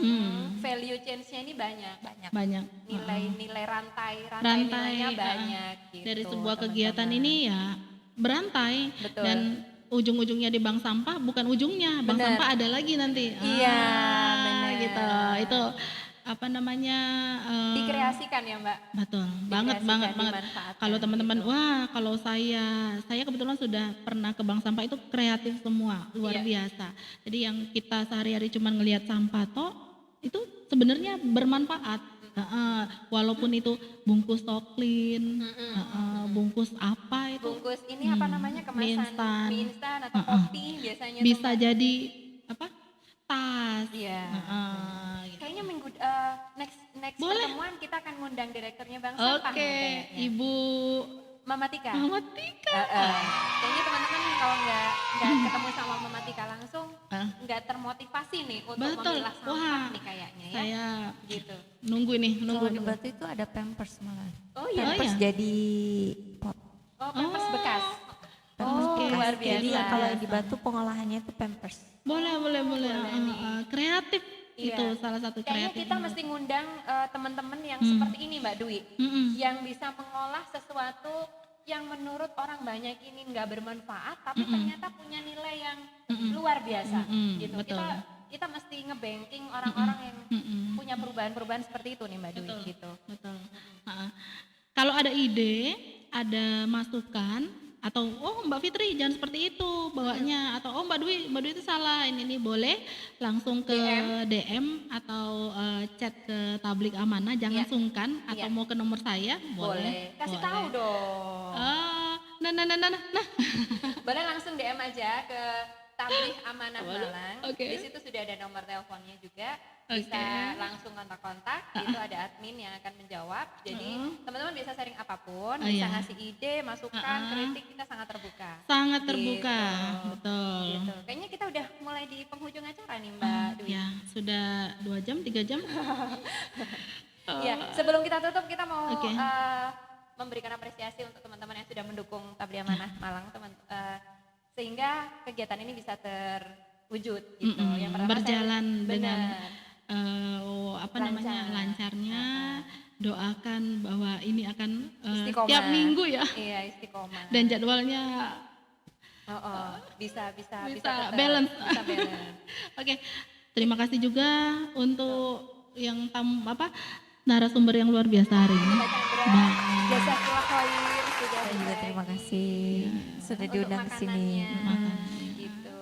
value change-nya ini banyak. Banyak. Nilai rantai Rantai, nilainya banyak gitu. Dari sebuah teman-teman. kegiatan ini ya berantai. Betul. Dan ujung-ujungnya di bank sampah bukan ujungnya, bank Bener. sampah ada lagi nanti. Iya, benar. Gitu. Itu apa namanya? Dikreasikan ya Mbak. Betul, banget banget banget. dimanfaatkan Kalau teman-teman, gitu. wah kalau saya kebetulan sudah pernah ke bank sampah itu kreatif semua, luar Iya. biasa. Jadi yang kita sehari-hari cuma ngelihat sampah toh itu sebenarnya bermanfaat. Walaupun itu bungkus Soklin, bungkus apa itu Bungkus ini apa namanya kemasan mie instan. atau kopi biasanya bisa tuh, Mbak. jadi apa? Tas. Iya. Gitu. Kayaknya next Boleh. pertemuan kita akan ngundang direkturnya Bank Sampah Oke, nih kayaknya. Ibu Mama Tika. Mama Tika. Kayaknya teman-teman kalau nggak ketemu sama Mama Tika langsung Ah. nggak termotivasi nih untuk Betul. memilah sampah Wah, nih kayaknya ya. Saya Gitu. nunggu nih, nunggu. Kalau di Batu itu ada Pampers malah. Oh iya. Pampers iya? jadi pot. Oh, Pampers bekas. Pampers Oh, bekas. luar Jadi biasa. kalau di Batu pengolahannya itu Pampers. Boleh. Kreatif Iya. itu salah satu Kayaknya kreatif. kita mesti ngundang teman-teman yang seperti ini Mbak Dwi. Yang bisa mengolah sesuatu yang menurut orang banyak ini nggak bermanfaat tapi ternyata punya nilai yang luar biasa gitu. Betul. Kita mesti ngebanking orang-orang yang punya perubahan-perubahan seperti itu nih Mbak Dwi gitu. Betul. Kalau ada ide, ada masukan atau oh Mbak Fitri jangan seperti itu bawanya atau oh Mbak Dwi itu salah ini boleh langsung ke DM atau chat ke Tablik Amanah, jangan Iya. sungkan atau Iya. mau ke nomor saya Boleh. Kasih boleh. tahu dong. Nah. Boleh langsung DM aja ke Tabligh Amanah Malang. Oke. Di situ sudah ada nomor teleponnya juga. Bisa langsung kontak-kontak. Itu ada admin yang akan menjawab. Jadi teman-teman bisa sharing apapun, bisa iya. ngasih ide, masukan, kritik, kita sangat terbuka. Sangat terbuka, Gitu. betul. Gitu. Kayaknya kita udah mulai di penghujung acara nih Mbak Dwi. Ya, sudah 2 jam, 3 jam. Iya, sebelum kita tutup kita mau Oke. memberikan apresiasi untuk teman-teman yang sudah mendukung Tabligh Amanah Malang, sehingga kegiatan ini bisa terwujud gitu. Yang pertama berjalan dengan Lancar. lancarnya. Doakan bahwa ini akan Istiqomah. tiap minggu ya, Iya, istiqomah. dan jadwalnya bisa bisa balance. Bisa balance. Oke, terima kasih juga untuk yang narasumber yang luar biasa hari ini. Mbak Chandra, jazakallah khair sudah Saya juga terima kasih sudah untuk diundang ke sini. makanannya, gitu.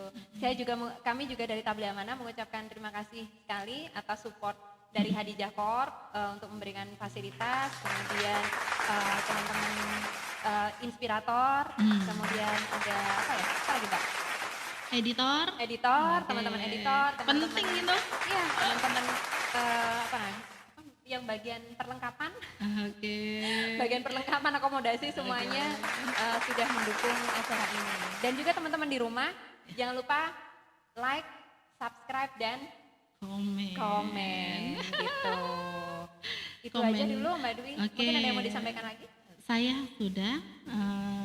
Kami juga dari Tabligh Amanah mengucapkan terima kasih sekali atas support dari Hadijah Corp untuk memberikan fasilitas, kemudian teman-teman inspirator, kemudian ada apa lagi Mbak? Editor, teman-teman editor, Penting gitu. Iya, teman-teman yang bagian perlengkapan. Oke. Bagian perlengkapan akomodasi semuanya sudah mendukung acara ini. Dan juga teman-teman di rumah jangan lupa like, subscribe dan komen gitu. Itu aja dulu Mbak Dwi. Oke. Mungkin ada yang mau disampaikan lagi? Saya sudah.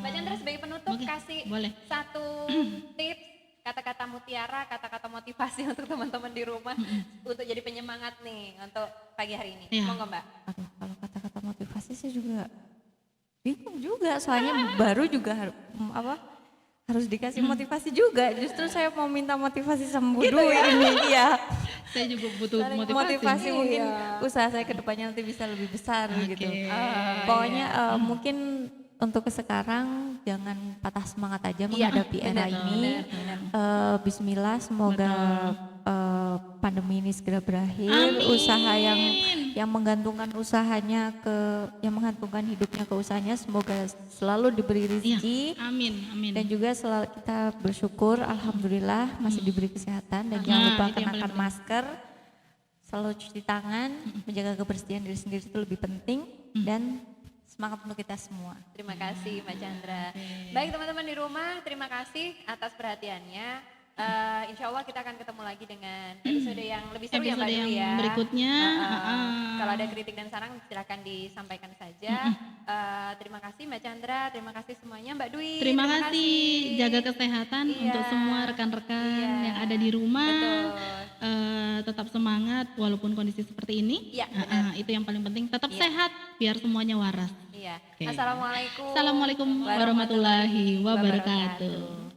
Mbak Chandra sebagai penutup Oke, kasih boleh. satu tips, kata-kata mutiara, kata-kata motivasi untuk teman-teman di rumah untuk jadi penyemangat nih untuk pagi hari ini. Iya. Monggo Mbak. Aduh, kalau kata-kata motivasi saya juga bingung juga, soalnya baru juga harus dikasih motivasi juga. Justru saya mau minta motivasi sama Bu Dwi ini. Iya. Saya juga butuh motivasi. Motivasi mungkin usaha saya ke depannya nanti bisa lebih besar gitu. Pokoknya mungkin untuk sekarang jangan patah semangat aja menghadapi era ini. Bismillah, semoga pandemi ini segera berakhir. Amin. Usaha yang menggantungkan usahanya yang menggantungkan hidupnya ke usahanya, semoga selalu diberi rezeki. Amin. Dan juga selalu kita bersyukur, alhamdulillah masih diberi kesehatan, dan jangan lupa itu yang kenakan paling masker, selalu cuci tangan, menjaga kebersihan diri sendiri itu lebih penting, dan semangat untuk kita semua. Terima kasih Mbak Chandra. Baik teman-teman di rumah, terima kasih atas perhatiannya. Insya Allah kita akan ketemu lagi dengan episode yang lebih seru ya Mbak Episode Dwi ya. yang berikutnya. Kalau ada kritik dan saran silakan disampaikan saja. Terima kasih Mbak Chandra, terima kasih semuanya Mbak Dwi. Terima kasih. Jaga kesehatan Iya. untuk semua rekan-rekan Iya. yang ada di rumah. Betul. Tetap semangat walaupun kondisi seperti ini. Iya, benar. Itu yang paling penting. Tetap Iya. sehat biar semuanya waras. Iya. Oke. Assalamualaikum Assalamualaikum warahmatullahi wabarakatuh.